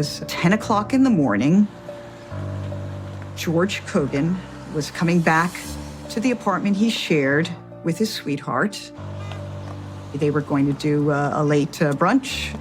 was 10 o'clock in the morning. George Kogan was coming back to the apartment he shared with his sweetheart. They were going to do a late brunch.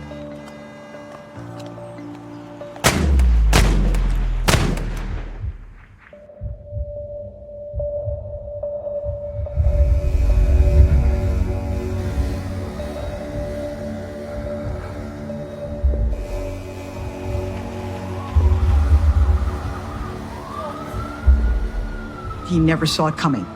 He never saw it coming.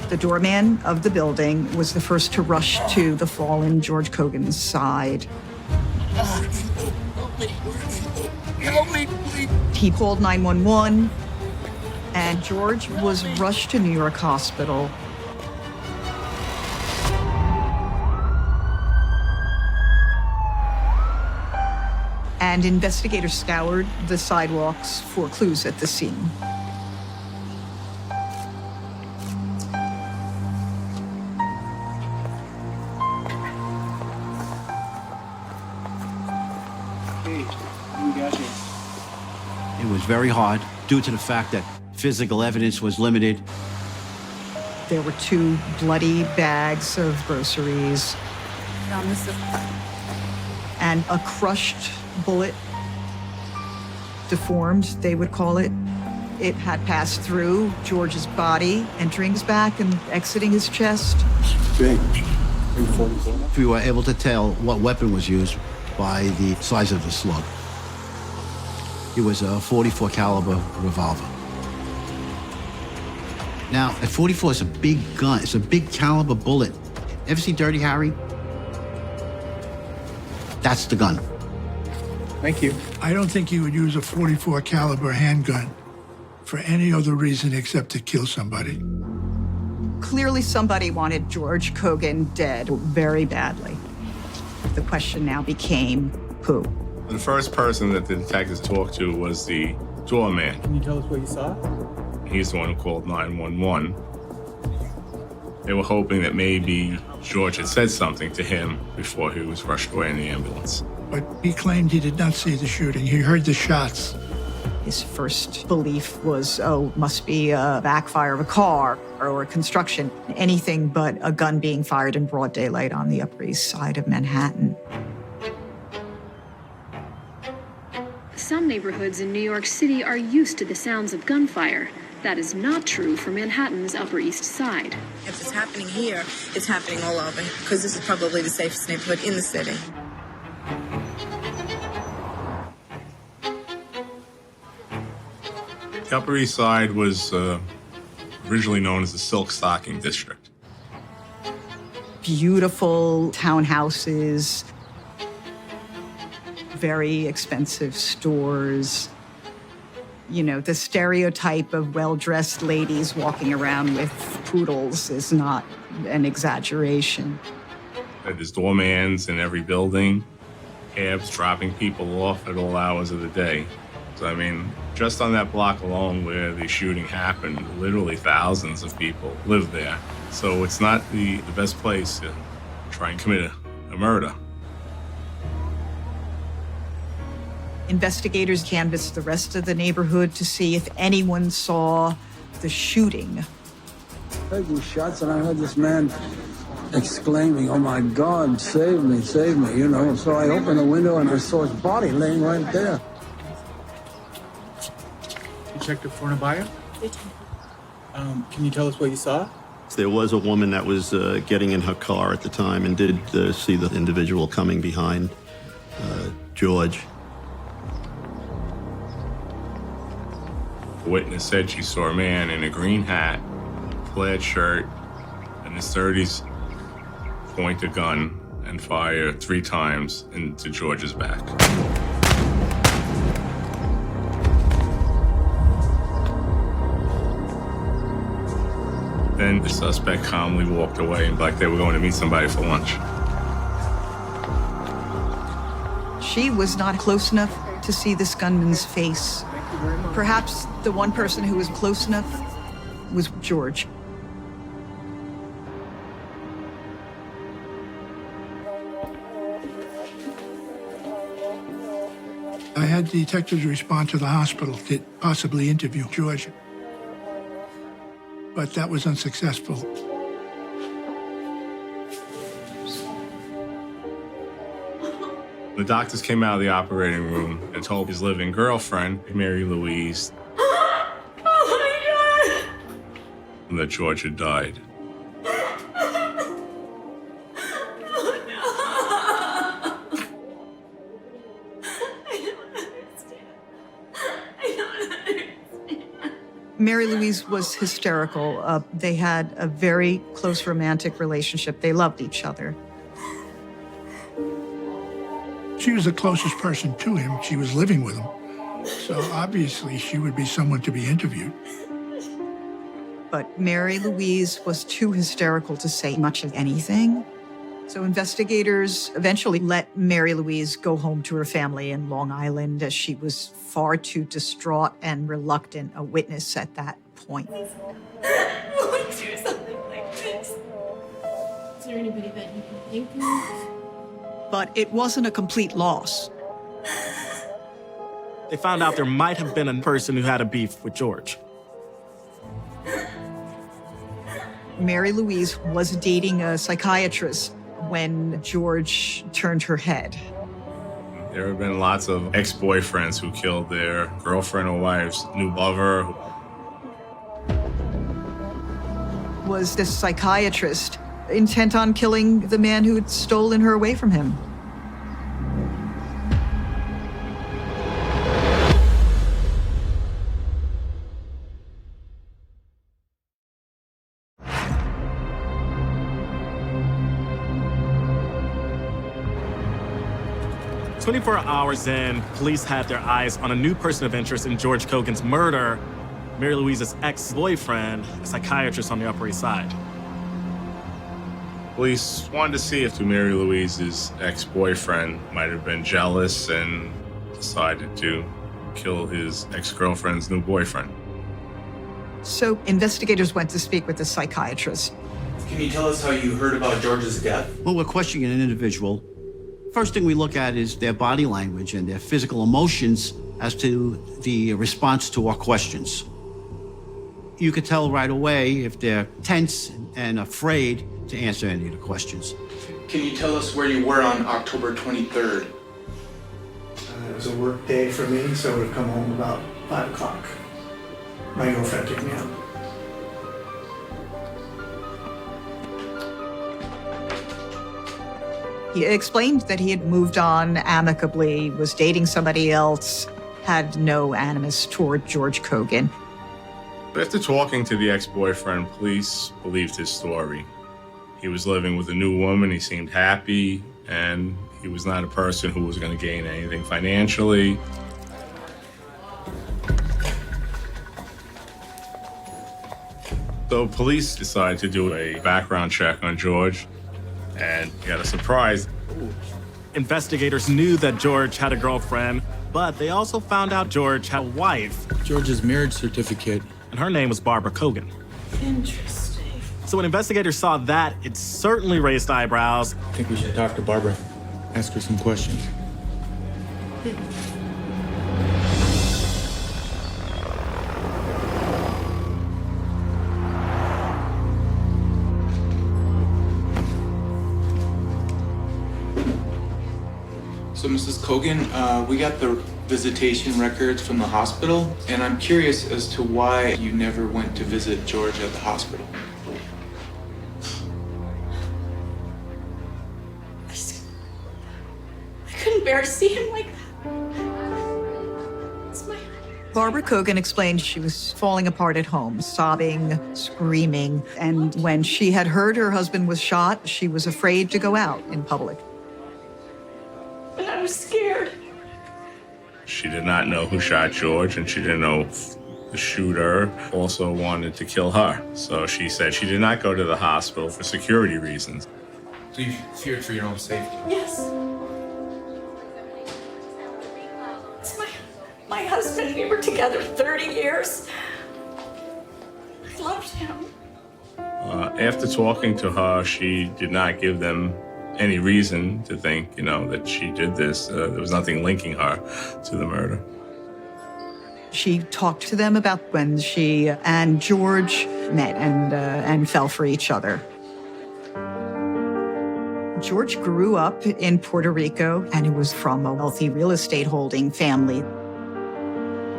The doorman of the building was the first to rush to the fallen George Kogan's side. Help me, please. He called 911, and George was rushed to New York Hospital. And investigators scoured the sidewalks for clues at the scene. It was very hard due to the fact that physical evidence was limited. There were 2 bloody bags of groceries and a crushed bullet, deformed, they would call it. It had passed through George's body, entering his back and exiting his chest. We were able to tell what weapon was used by the size of the slug. It was a .44 caliber revolver. Now, a .44 is a big gun. It's a big caliber bullet. Ever see Dirty Harry? That's the gun. Thank you. I don't think you would use a .44 caliber handgun for any other reason except to kill somebody. Clearly somebody wanted George Kogan dead very badly. The question now became, who? The first person that the detectives talked to was the doorman. Can you tell us what you saw? He's the one who called 911. They were hoping that maybe George had said something to him before he was rushed away in the ambulance. But he claimed he did not see the shooting. He heard the shots. His first belief was, oh, must be a backfire of a car or construction. Anything but a gun being fired in broad daylight on the Upper East Side of Manhattan. Some neighborhoods in New York City are used to the sounds of gunfire. That is not true for Manhattan's Upper East Side. If it's happening here, it's happening all over, because this is probably the safest neighborhood in the city. The Upper East Side was originally known as the Silk Stocking District. Beautiful townhouses, very expensive stores. You know, the stereotype of well-dressed ladies walking around with poodles is not an exaggeration. There's doormans in every building, cabs dropping people off at all hours of the day. So, I mean, just on that block alone where the shooting happened, literally thousands of people live there. So it's not the best place to try and commit a murder. Investigators canvassed the rest of the neighborhood to see if anyone saw the shooting. I heard these shots and I heard this man exclaiming, "Oh my God, save me, you know." So I opened the window and I saw his body laying right there. Detective Fornabayo? Can you tell us what you saw? There was a woman that was getting in her car at the time and did see the individual coming behind George. witness said she saw a man in a green hat, plaid shirt, and his 30s point a gun and fire 3 times into George's back. Then the suspect calmly walked away like they were going to meet somebody for lunch. She was not close enough to see this gunman's face. Perhaps the one person who was close enough was George. I had detectives respond to the hospital to possibly interview George, but that was unsuccessful. The doctors came out of the operating room and told his living girlfriend, Mary Louise, that George had died. Mary Louise was hysterical. They had a very close romantic relationship. They loved each other. She was the closest person to him. She was living with him. So obviously she would be someone to be interviewed. But Mary Louise was too hysterical to say much of anything. So investigators eventually let Mary Louise go home to her family in Long Island, as she was far too distraught and reluctant a witness at that point. Will we do something like this? Is there anybody that you can think of? But it wasn't a complete loss. They found out there might have been a person who had a beef with George. Mary Louise was dating a psychiatrist when George turned her head. There have been lots of ex-boyfriends who killed their girlfriend or wife's new lover. Was this psychiatrist intent on killing the man who'd stolen her away from him? "24 hours in, police had their eyes on a new person of interest in George Kogan's murder, Mary Louise's ex-boyfriend, a psychiatrist on the Upper East Side. Police wanted to see if Mary Louise's ex-boyfriend might have been jealous and decided to kill his ex-girlfriend's new boyfriend. So investigators went to speak with the psychiatrist. Can you tell us how you heard about George's death? When we're questioning an individual, first thing we look at is their body language and their physical emotions as to the response to our questions. You could tell right away if they're tense and afraid to answer any of the questions. Can you tell us where you were on October 23rd? It was a work day for me, so I would have come home about 5 o'clock. My girlfriend picked me up. He explained that he had moved on amicably, was dating somebody else, had no animus toward George Kogan. But after talking to the ex-boyfriend, police believed his story. He was living with a new woman, he seemed happy, and he was not a person who was going to gain anything financially. So police decided to do a background check on George, and got a surprise. Investigators knew that George had a girlfriend, but they also found out George had a wife. George's marriage certificate. And her name was Barbara Kogan. Interesting. So when investigators saw that, it certainly raised eyebrows. I think we should talk to Barbara. Ask her some questions. So, Mrs. Kogan, we got the visitation records from the hospital, and I'm curious as to why you never went to visit George at the hospital. I couldn't bear to see him like that. It's my... Barbara Kogan explained she was falling apart at home, sobbing, screaming, and when she had heard her husband was shot, she was afraid to go out in public. And I was scared. She did not know who shot George, and she didn't know if the shooter also wanted to kill her. So she said she did not go to the hospital for security reasons. So you feared for your own safety? Yes. It's my husband. We were together 30 years. I loved him. After talking to her, she did not give them any reason to think, that she did this. There was nothing linking her to the murder. She talked to them about when she and George met and fell for each other. George grew up in Puerto Rico, and he was from a wealthy real estate holding family.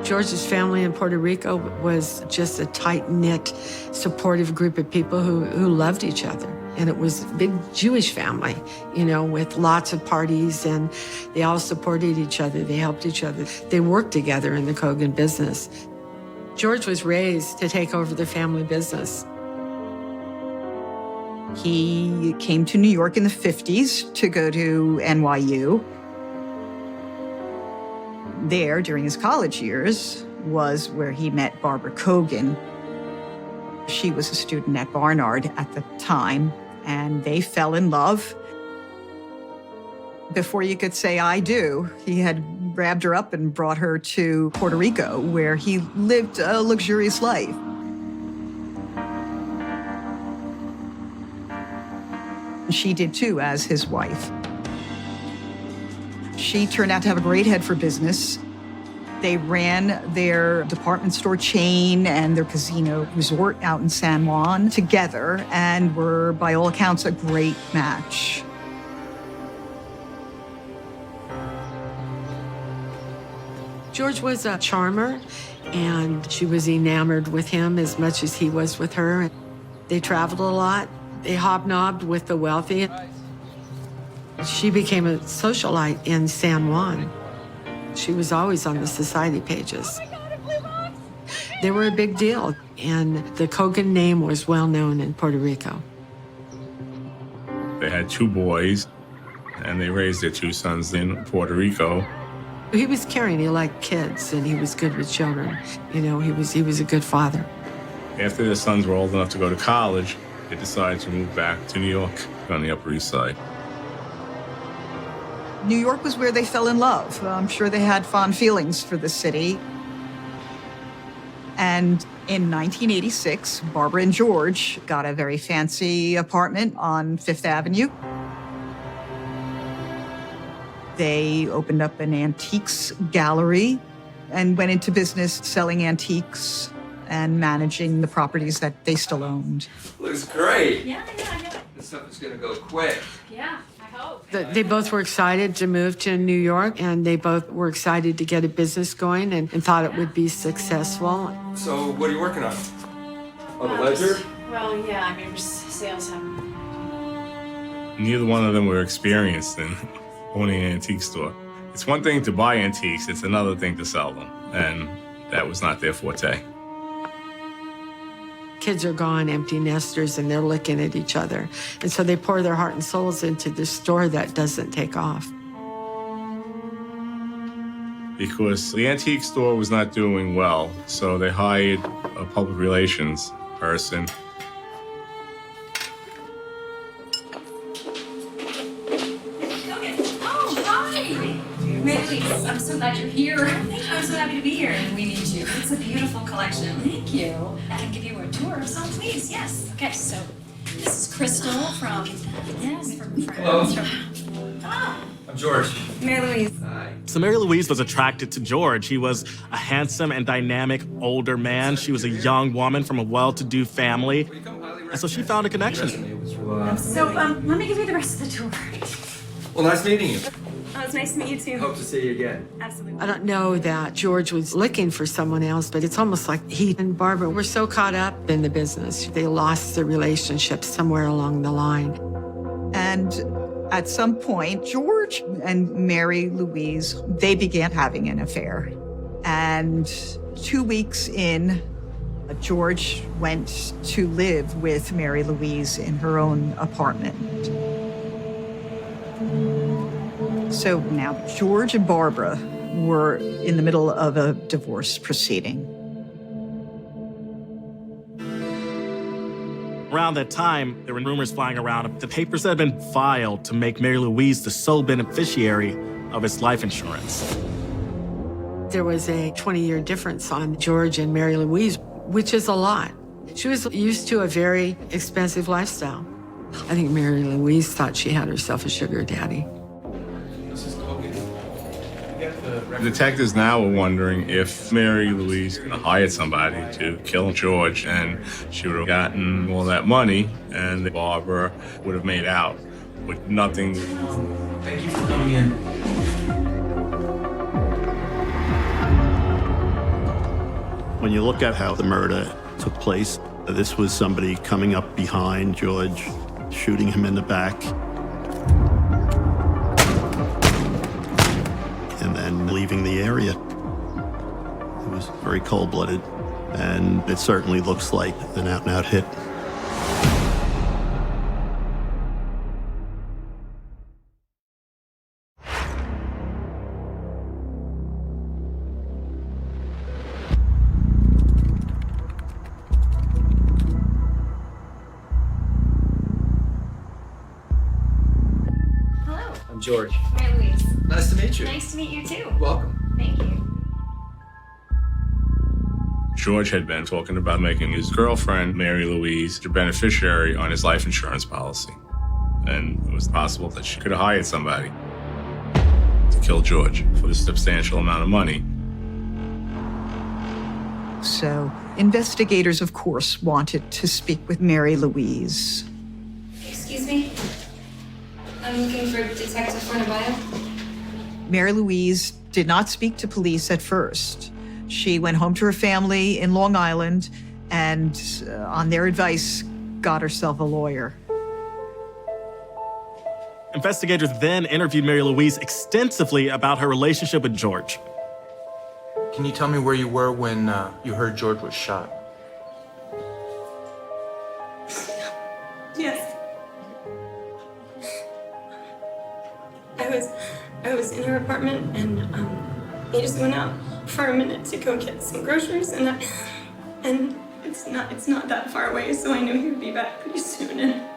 George's family in Puerto Rico was just a tight-knit, supportive group of people who loved each other. And it was a big Jewish family, with lots of parties, and they all supported each other. They helped each other. They worked together in the Kogan business. George was raised to take over the family business. He came to New York in the 50s to go to NYU. There, during his college years, was where he met Barbara Kogan. She was a student at Barnard at the time, and they fell in love. Before you could say, I do, he had grabbed her up and brought her to Puerto Rico, where he lived a luxurious life. She did too, as his wife. She turned out to have a great head for business. They ran their department store chain and their casino resort out in San Juan together and were, by all accounts, a great match. George was a charmer, and she was enamored with him as much as he was with her. They traveled a lot. They hobnobbed with the wealthy. She became a socialite in San Juan. She was always on the society pages. They were a big deal, and the Kogan name was well known in Puerto Rico. They had 2 boys, and they raised their 2 sons in Puerto Rico. He was caring. He liked kids, and he was good with children. He was a good father. After their sons were old enough to go to college, they decided to move back to New York on the Upper East Side. New York was where they fell in love. I'm sure they had fond feelings for the city. And in 1986, Barbara and George got a very fancy apartment on Fifth Avenue. They opened up an antiques gallery and went into business selling antiques and managing the properties that they still owned. Looks great. Yeah, I know. This stuff is gonna go quick. Yeah, I hope. They both were excited to move to New York, and they both were excited to get a business going and thought it would be successful. So what are you working on? On the ledger? Well, yeah, I mean, sales have. Neither one of them were experienced in owning an antique store. It's one thing to buy antiques, it's another thing to sell them, and that was not their forte. Kids are gone, empty nesters, and they're looking at each other. And so they pour their heart and souls into this store that doesn't take off. Because the antique store was not doing well, so they hired a public relations person. Oh, hi! Louise, I'm so glad you're here. I'm so happy to be here. We need you. It's a beautiful collection. Thank you. I can give you a tour. So please, yes. Okay, so this is Crystal from Hello. Hello. I'm George. Mary Louise. Hi. So Mary Louise was attracted to George. He was a handsome and dynamic older man. She was a young woman from a well-to-do family. And so she found a connection. So let me give you the rest of the tour. Well, nice meeting you. Oh, it's nice to meet you too. Hope to see you again. Absolutely. I don't know that George was looking for someone else, but it's almost like he and Barbara were so caught up in the business. They lost the relationship somewhere along the line. And at some point, George and Mary Louise, they began having an affair. And 2 weeks in, George went to live with Mary Louise in her own apartment. So now George and Barbara were in the middle of a divorce proceeding. Around that time, there were rumors flying around the papers that had been filed to make Mary Louise the sole beneficiary of his life insurance. There was a 20-year difference on George and Mary Louise, which is a lot. She was used to a very expensive lifestyle. I think Mary Louise thought she had herself a sugar daddy. Mrs. Kogan, you got the record. Detectives now are wondering if Mary Louise hired somebody to kill George, and she would have gotten all that money, and Barbara would have made out with nothing. Thank you for coming in. When you look at how the murder took place, this was somebody coming up behind George, shooting him in the back, and then leaving the area. It was very cold-blooded, and it certainly looks like an out-and-out hit. Hello. I'm George. Mary Louise. Nice to meet you. Nice to meet you too. Welcome. Thank you. George had been talking about making his girlfriend, Mary Louise, the beneficiary on his life insurance policy. And it was possible that she could have hired somebody to kill George for a substantial amount of money. So investigators, of course, wanted to speak with Mary Louise. Excuse me? I'm looking for Detective Fornabayo. Mary Louise did not speak to police at first. She went home to her family in Long Island and, on their advice, got herself a lawyer. Investigators then interviewed Mary Louise extensively about her relationship with George. Can you tell me where you were when you heard George was shot? Yes. I was in her apartment and he just went out for a minute to go get some groceries and it's not that far away, so I knew he would be back pretty soon and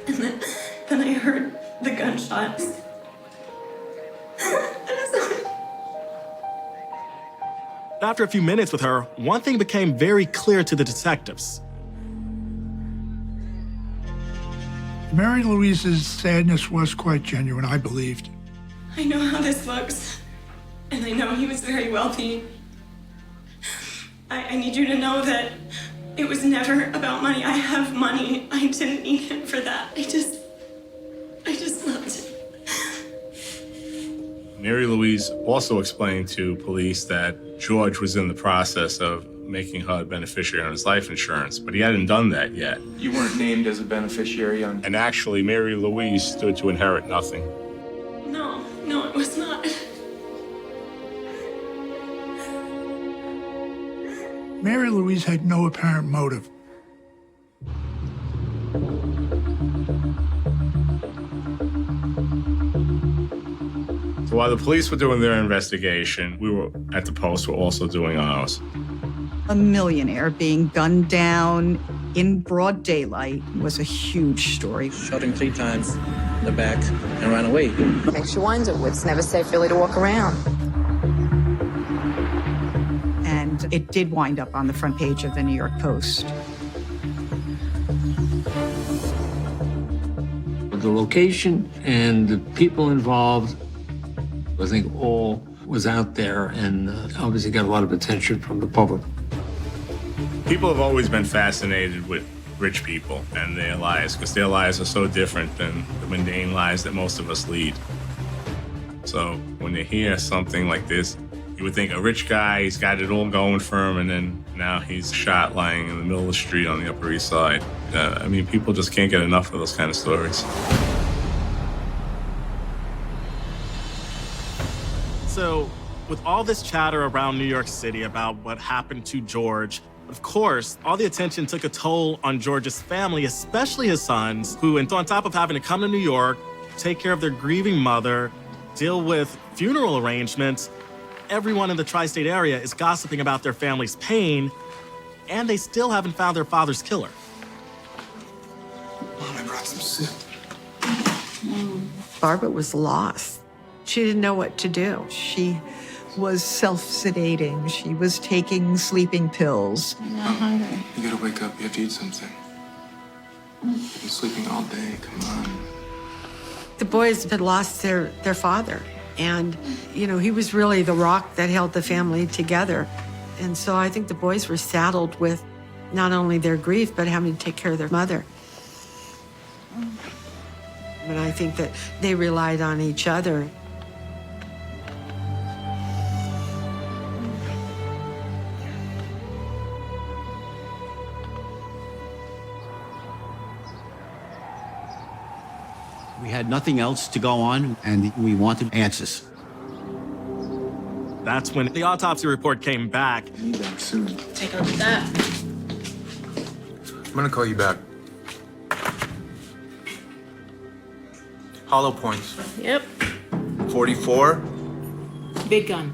then I heard the gunshots. After a few minutes with her, one thing became very clear to the detectives. Mary Louise's sadness was quite genuine, I believed. I know how this looks, and I know he was very wealthy. I need you to know that it was never about money. I have money. I didn't need him for that. I just loved him. Mary Louise also explained to police that George was in the process of making her a beneficiary on his life insurance, but he hadn't done that yet. You weren't named as a beneficiary on... And actually, Mary Louise stood to inherit nothing. No, it was not. Mary Louise had no apparent motive. So while the police were doing their investigation, we were at the Post, were also doing ours. A millionaire being gunned down in broad daylight was a huge story. Shot him 3 times in the back and ran away. Makes you wonder, it's never safe really to walk around. And it did wind up on the front page of the New York Post. The location and the people involved, I think all was out there and obviously got a lot of attention from the public. People have always been fascinated with rich people and their lives because their lives are so different than the mundane lives that most of us lead. So when you hear something like this, you would think a rich guy, he's got it all going for him, and then now he's shot lying in the middle of the street on the Upper East Side. I mean, people just can't get enough of those kind of stories. So With all this chatter around New York City about what happened to George, of course, all the attention took a toll on George's family, especially his sons, who, and on top of having to come to New York, take care of their grieving mother, deal with funeral arrangements, everyone in the tri-state area is gossiping about their family's pain, and they still haven't found their father's killer. Mom, I brought some soup. Barbara was lost. She didn't know what to do. She was self-sedating. She was taking sleeping pills. I'm not hungry. You gotta wake up. You have to eat something. You've been sleeping all day. Come on. The boys had lost their father. And, you know, he was really the rock that held the family together. And so I think the boys were saddled with not only their grief, but having to take care of their mother. And I think that they relied on each other. We had nothing else to go on, and we wanted answers. That's when the autopsy report came back. I need that soon. Take a look at that. I'm gonna call you back. Hollow points. Yep. 44. Big gun.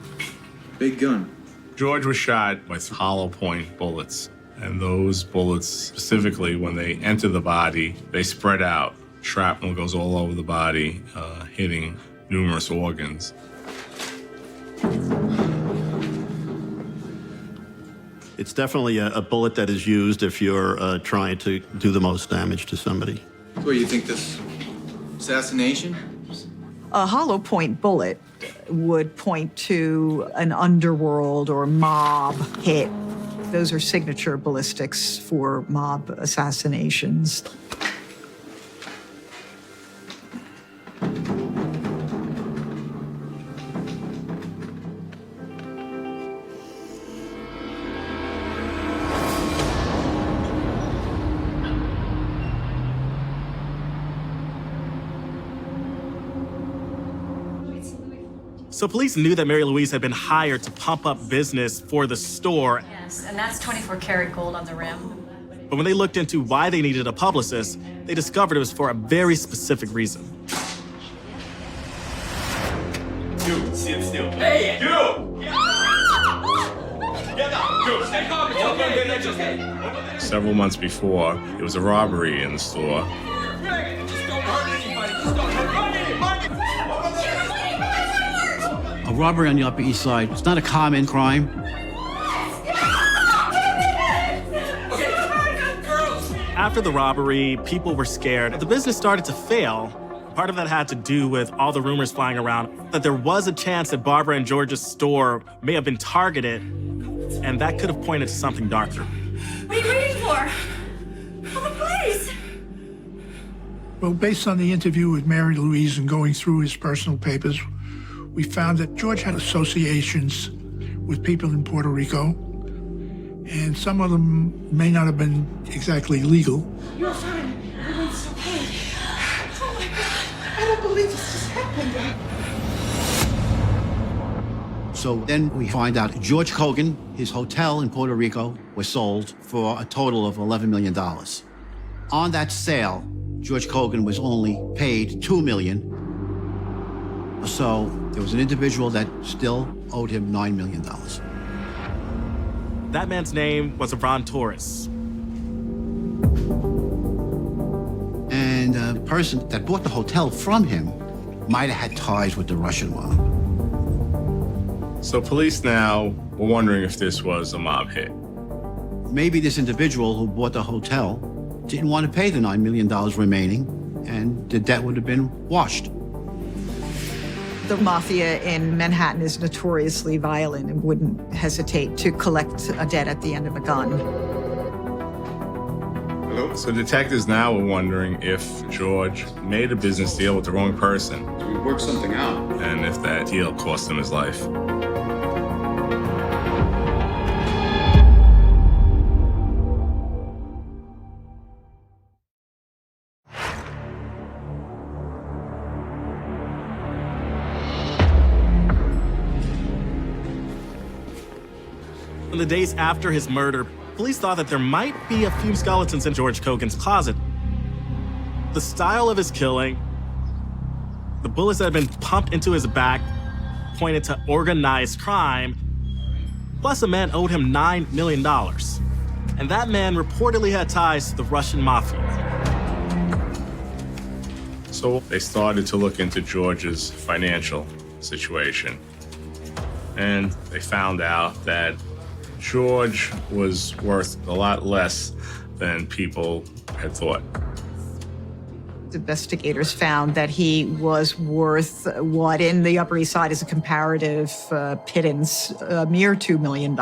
Big gun. George was shot with hollow point bullets. And those bullets, specifically when they enter the body, they spread out. Shrapnel goes all over the body, hitting numerous organs. It's definitely a bullet that is used if you're trying to do the most damage to somebody. What do you think, this assassination? A hollow point bullet would point to an underworld or mob hit. Those are signature ballistics for mob assassinations. So police knew that Mary Louise had been hired to pump up business for the store. Yes, and that's 24 karat gold on the rim. But when they looked into why they needed a publicist, they discovered it was for a very specific reason. You, sit still. Hey, you! Get up! You, stay calm. It's okay. Several months before, there was a robbery in the store. Just don't hurt anybody. Just don't hurt anybody. A robbery on the Upper East Side is not a common crime. After the robbery, people were scared. The business started to fail. Part of that had to do with all the rumors flying around that there was a chance that Barbara and George's store may have been targeted, and that could have pointed to something darker. What are you waiting for? Call the police! Well, based on the interview with Mary Louise and going through his personal papers, we found that George had associations with people in Puerto Rico, and some of them may not have been exactly legal. You're fine. Everyone's okay. Oh my God. I don't believe this just happened. So then we find out George Kogan, his hotel in Puerto Rico, was sold for a total of $11 million. On that sale, George Kogan was only paid $2 million. So there was an individual that still owed him $9 million. That man's name was Ron Torres. And the person that bought the hotel from him might have had ties with the Russian mob. So police now were wondering if this was a mob hit. Maybe this individual who bought the hotel didn't want to pay the $9 million remaining, and the debt would have been washed. The mafia in Manhattan is notoriously violent and wouldn't hesitate to collect a debt at the end of a gun. So detectives now were wondering if George made a business deal with the wrong person. So we worked something out. And if that deal cost him his life. In the days after his murder, police thought that there might be a few skeletons in George Kogan's closet. The style of his killing, the bullets that had been pumped into his back pointed to organized crime, plus a man owed him $9 million. And that man reportedly had ties to the Russian mafia. So they started to look into George's financial situation. And they found out that George was worth a lot less than people had thought. Investigators found that he was worth what in the Upper East Side is a comparative pittance, a mere $2 million.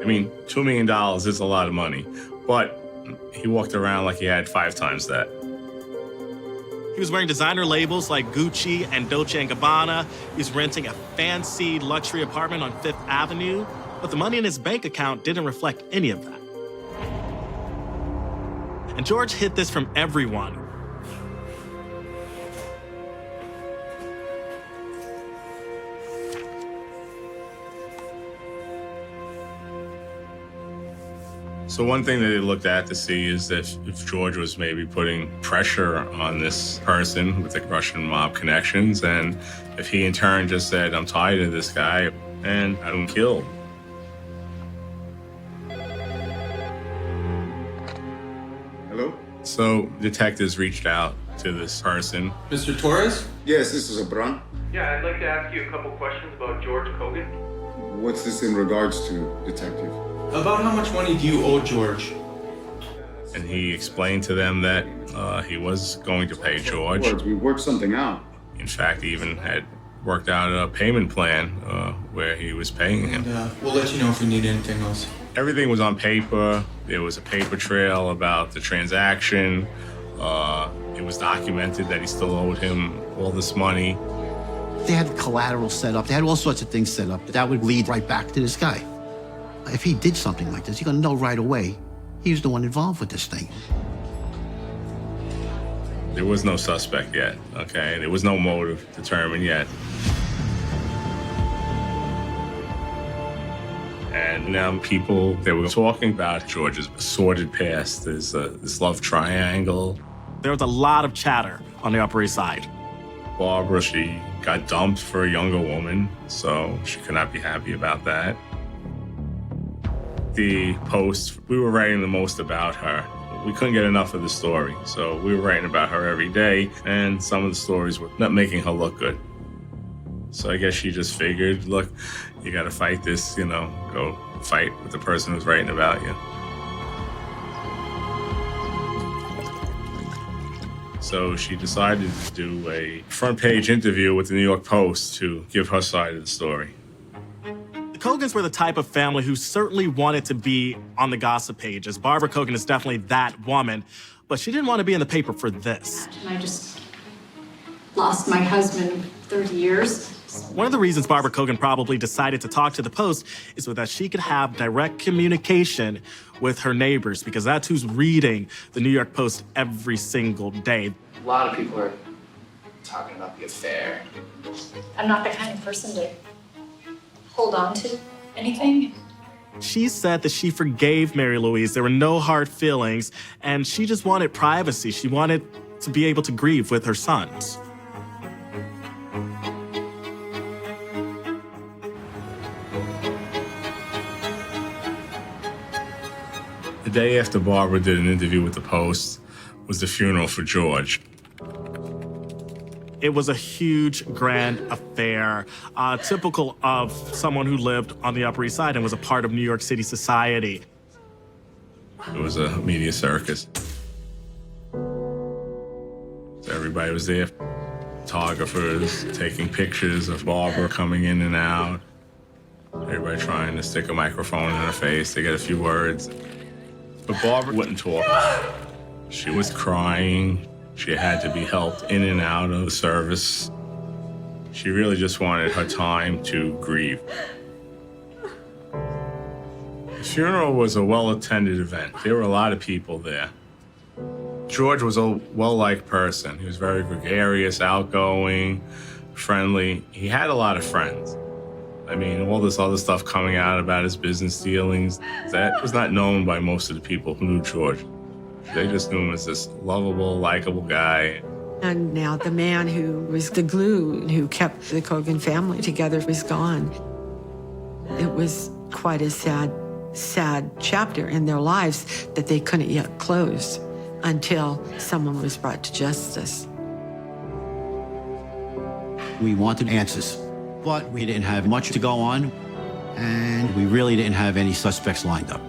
I mean, $2 million is a lot of money, but he walked around like he had 5 times that. He was wearing designer labels like Gucci and Dolce & Gabbana. He was renting a fancy luxury apartment on Fifth Avenue, but the money in his bank account didn't reflect any of that. And George hid this from everyone. So one thing that they looked at to see is if George was maybe putting pressure on this person with the Russian mob connections, and if he in turn just said, I'm tired of this guy and I don't kill. Hello? So detectives reached out to this person. Mr. Torres? Yes, this is Abram. Yeah, I'd like to ask you a couple questions about George Kogan. What's this in regards to, detective? About how much money do you owe George? And he explained to them that he was going to pay George. We worked something out. In fact, he even had worked out a payment plan where he was paying him. And we'll let you know if we need anything else. Everything was on paper. There was a paper trail about the transaction. It was documented that he still owed him all this money. They had collateral set up. They had all sorts of things set up that would lead right back to this guy. If he did something like this, you're gonna know right away he was the one involved with this thing. There was no suspect yet, okay? There was no motive determined yet. And now people, they were talking about George's sordid past, this love triangle. There was a lot of chatter on the Upper East Side. Barbara, she got dumped for a younger woman, so she could not be happy about that. The Post, we were writing the most about her. We couldn't get enough of the story, so we were writing about her every day, and some of the stories were not making her look good. So I guess she just figured, look, you gotta fight this, go fight with the person who's writing about you. So she decided to do a front page interview with the New York Post to give her side of the story. The Kogans were the type of family who certainly wanted to be on the gossip pages. Barbara Kogan is definitely that woman, but she didn't want to be in the paper for this. I just lost my husband 30 years. One of the reasons Barbara Kogan probably decided to talk to the Post is so that she could have direct communication with her neighbors, because that's who's reading the New York Post every single day. A lot of people are talking about the affair. I'm not the kind of person to hold on to anything. She said that she forgave Mary Louise. There were no hard feelings, and she just wanted privacy. She wanted to be able to grieve with her sons. The day after Barbara did an interview with the Post was the funeral for George. It was a huge, grand affair, typical of someone who lived on the Upper East Side and was a part of New York City society. It was a media circus. Everybody was there. Photographers taking pictures of Barbara coming in and out. Everybody trying to stick a microphone in her face to get a few words. But Barbara wouldn't talk. She was crying. She had to be helped in and out of the service. She really just wanted her time to grieve. The funeral was a well-attended event. There were a lot of people there. George was a well-liked person. He was very gregarious, outgoing, friendly. He had a lot of friends. I mean, all this other stuff coming out about his business dealings, that was not known by most of the people who knew George. They just knew him as this lovable, likable guy. And now the man who was the glue who kept the Kogan family together was gone. It was quite a sad chapter in their lives that they couldn't yet close until someone was brought to justice. We wanted answers, but we didn't have much to go on, and we really didn't have any suspects lined up.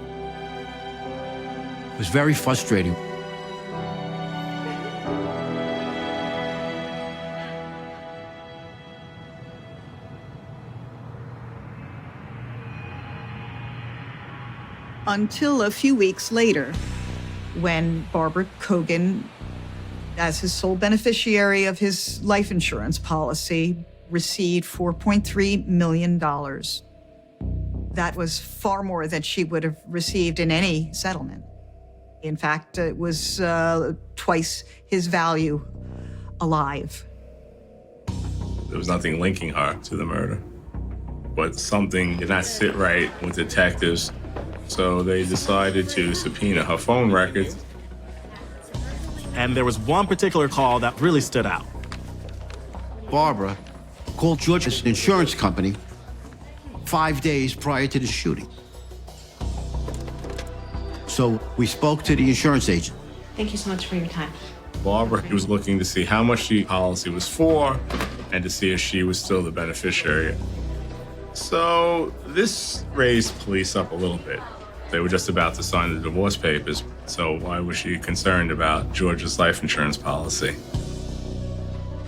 It was very frustrating. Until a few weeks later, when Barbara Kogan, as his sole beneficiary of his life insurance policy, received $4.3 million. That was far more than she would have received in any settlement. In fact, it was twice his value alive. There was nothing linking her to the murder, but something did not sit right with detectives. So they decided to subpoena her phone records. And there was one particular call that really stood out. Barbara called George's insurance company 5 days prior to the shooting. So we spoke to the insurance agent. Thank you so much for your time. Barbara was looking to see how much the policy was for and to see if she was still the beneficiary. So this raised police up a little bit. They were just about to sign the divorce papers, so why was she concerned about George's life insurance policy?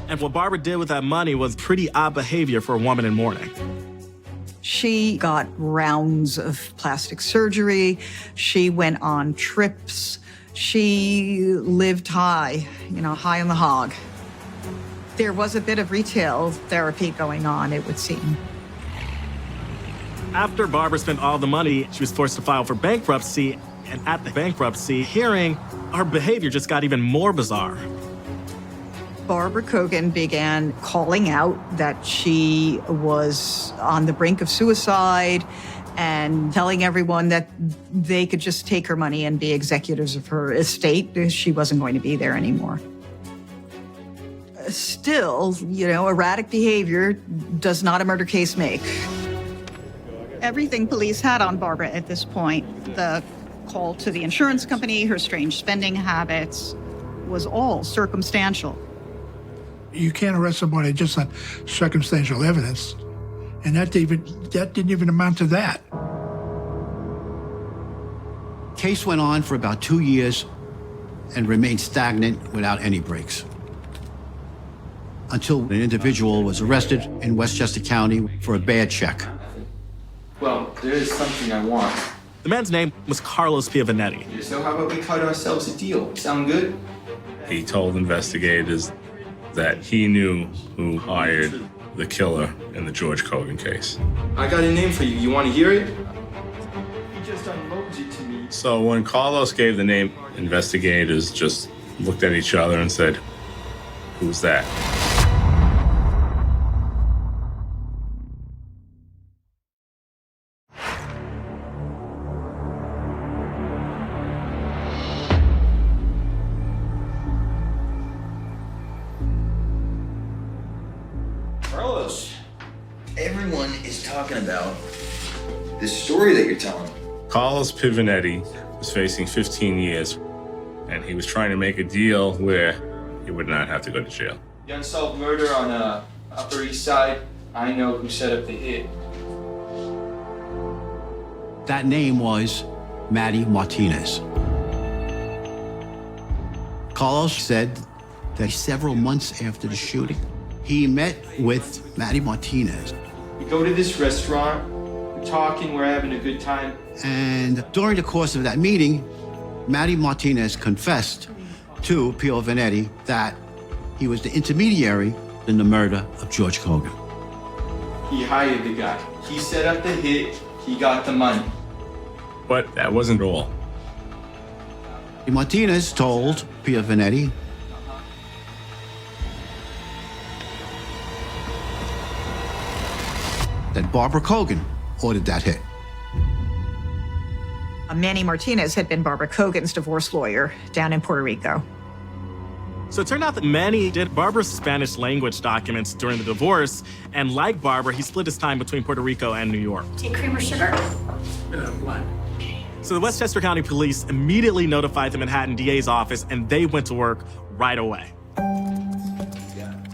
And what Barbara did with that money was pretty odd behavior for a woman in mourning. She got rounds of plastic surgery. She went on trips. She lived high, high on the hog. There was a bit of retail therapy going on, it would seem. After Barbara spent all the money, she was forced to file for bankruptcy. And at the bankruptcy hearing, her behavior just got even more bizarre. Barbara Kogan began calling out that she was on the brink of suicide and telling everyone that they could just take her money and be executors of her estate. She wasn't going to be there anymore. Still, erratic behavior does not a murder case make. Everything police had on Barbara at this point, the call to the insurance company, her strange spending habits, was all circumstantial. You can't arrest somebody just on circumstantial evidence, and that didn't even amount to that. Case went on for about 2 years and remained stagnant without any breaks. Until an individual was arrested in Westchester County for a bad check. Well, there is something I want. The man's name was Carlos Piavanetti. So how about we cut ourselves a deal? Sound good? He told investigators that he knew who hired the killer in the George Kogan case. I got a name for you. You want to hear it? He just unloads it to me. So when Carlos gave the name, investigators just looked at each other and said, "Who's that?" Carlos, everyone is talking about this story that you're telling. Carlos Piavanetti was facing 15 years, and he was trying to make a deal where he would not have to go to jail. The unsolved murder on Upper East Side. I know who set up the hit. That name was Matty Martinez. Carlos said that several months after the shooting, he met with Matty Martinez. We go to this restaurant, we're talking, we're having a good time. And during the course of that meeting, Matty Martinez confessed to Piavanetti that he was the intermediary in the murder of George Kogan. He hired the guy. He set up the hit, he got the money. But that wasn't all. Martinez told Piavanetti that Barbara Kogan ordered that hit. Manny Martinez had been Barbara Kogan's divorce lawyer down in Puerto Rico. So it turned out that Manny did Barbara's Spanish language documents during the divorce, and like Barbara, he split his time between Puerto Rico and New York. Take cream or sugar? Blood. So the Westchester County Police immediately notified the Manhattan DA's office, and they went to work right away.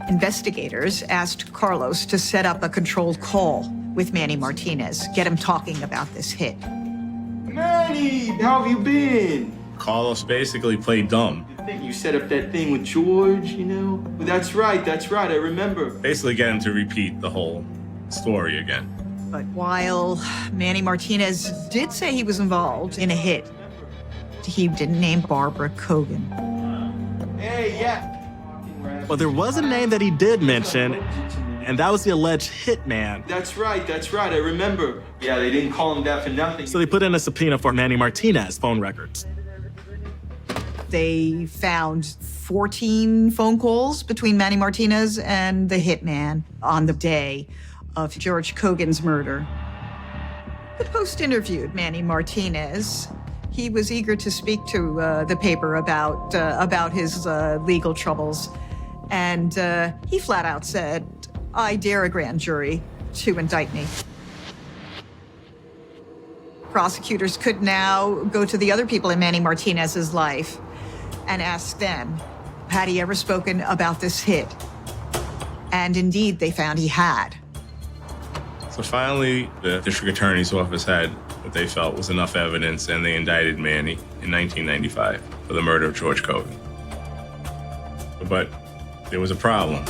Investigators asked Carlos to set up a controlled call with Manny Martinez, get him talking about this hit. Manny, how have you been? Carlos basically played dumb. You set up that thing with George, you know? That's right, I remember. Basically get him to repeat the whole story again. But while Manny Martinez did say he was involved in a hit, he didn't name Barbara Kogan. Hey, yeah. Well, there was a name that he did mention, and that was the alleged hitman. That's right, I remember. Yeah, they didn't call him that for nothing. So they put in a subpoena for Manny Martinez phone records. They found 14 phone calls between Manny Martinez and the hitman on the day of George Kogan's murder. The Post interviewed Manny Martinez. He was eager to speak to the paper about his legal troubles. And he flat out said, "I dare a grand jury to indict me." Prosecutors could now go to the other people in Manny Martinez's life and ask them, had he ever spoken about this hit? And indeed, they found he had. So finally, the district attorney's office had what they felt was enough evidence, and they indicted Manny in 1995 for the murder of George Kogan. But there was a problem.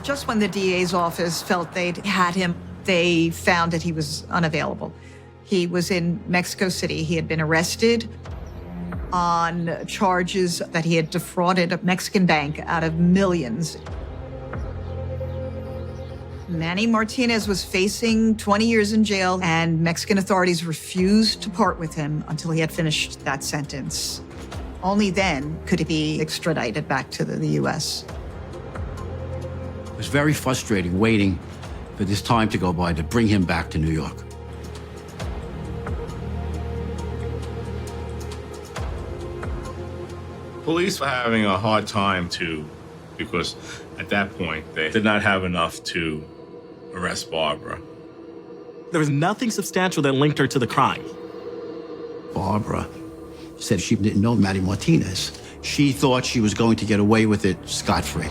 Just when the DA's office felt they'd had him, they found that he was unavailable. He was in Mexico City. He had been arrested on charges that he had defrauded a Mexican bank out of millions. Manny Martinez was facing 20 years in jail, and Mexican authorities refused to part with him until he had finished that sentence. Only then could he be extradited back to the U.S. It was very frustrating waiting for this time to go by to bring him back to New York. Police were having a hard time too, because at that point, they did not have enough to arrest Barbara. There was nothing substantial that linked her to the crime. Barbara said she didn't know Manny Martinez. She thought she was going to get away with it scot-free.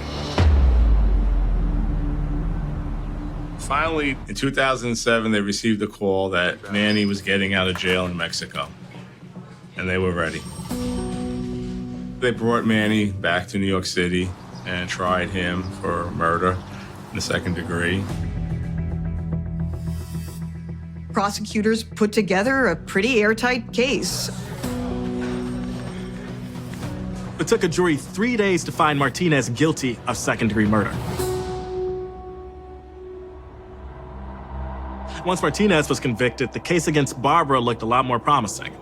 Finally, in 2007, they received a call that Manny was getting out of jail in Mexico, and they were ready. They brought Manny back to New York City and tried him for murder in the second degree. Prosecutors put together a pretty airtight case. It took a jury 3 days to find Martinez guilty of second-degree murder. Once Martinez was convicted, the case against Barbara looked a lot more promising.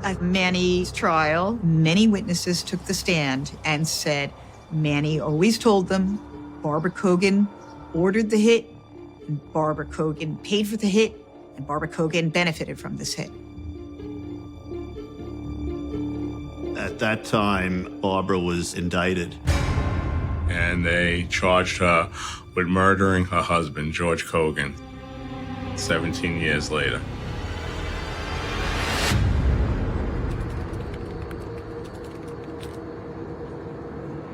At Manny's trial, many witnesses took the stand and said Manny always told them Barbara Kogan ordered the hit, and Barbara Kogan paid for the hit, and Barbara Kogan benefited from this hit. At that time, Barbara was indicted. And they charged her with murdering her husband, George Kogan, 17 years later.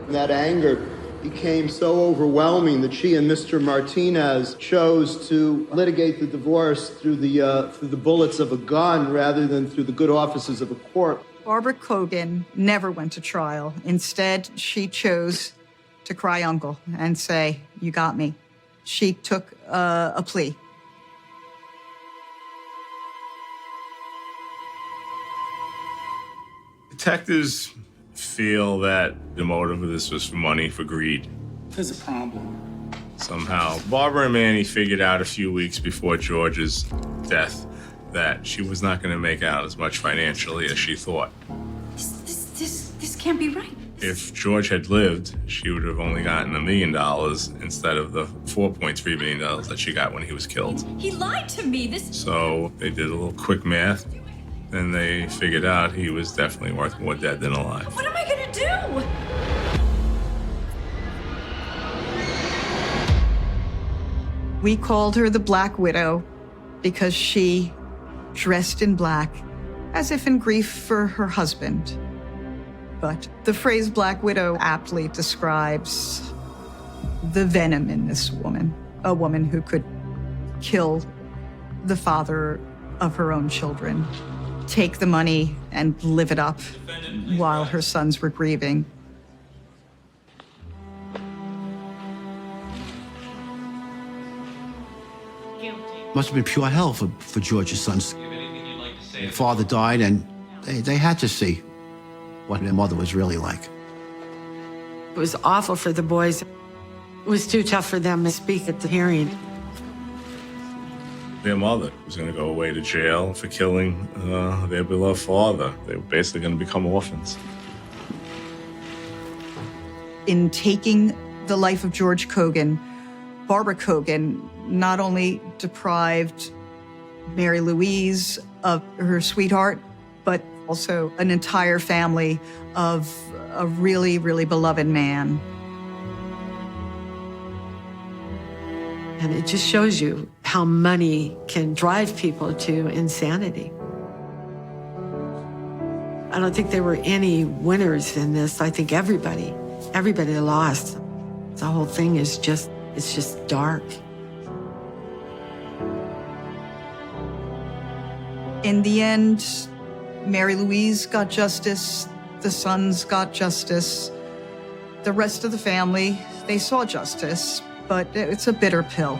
That anger became so overwhelming that she and Mr. Martinez chose to litigate the divorce through the bullets of a gun rather than through the good offices of a court. Barbara Kogan never went to trial. Instead, she chose to cry uncle and say, "You got me." She took a plea. Detectives feel that the motive of this was for money, for greed. There's a problem. Somehow, Barbara and Manny figured out a few weeks before George's death that she was not going to make out as much financially as she thought. This can't be right. If George had lived, she would have only gotten $1 million instead of the $4.3 million that she got when he was killed. He lied to me. So they did a little quick math, and they figured out he was definitely worth more dead than alive. What am I gonna do? We called her the Black Widow because she dressed in black as if in grief for her husband. But the phrase Black Widow aptly describes the venom in this woman, a woman who could kill the father of her own children, take the money and live it up while her sons were grieving. Must have been pure hell for George's sons. Their father died, and they had to see what their mother was really like. It was awful for the boys. It was too tough for them to speak at the hearing. Their mother was going to go away to jail for killing their beloved father. They were basically going to become orphans. In taking the life of George Kogan, Barbara Kogan not only deprived Mary Louise of her sweetheart, but also an entire family of a really, really beloved man. And it just shows you how money can drive people to insanity. I don't think there were any winners in this. I think everybody lost. The whole thing is just, it's just dark. In the end, Mary Louise got justice, the sons got justice, the rest of the family, they saw justice, but it's a bitter pill.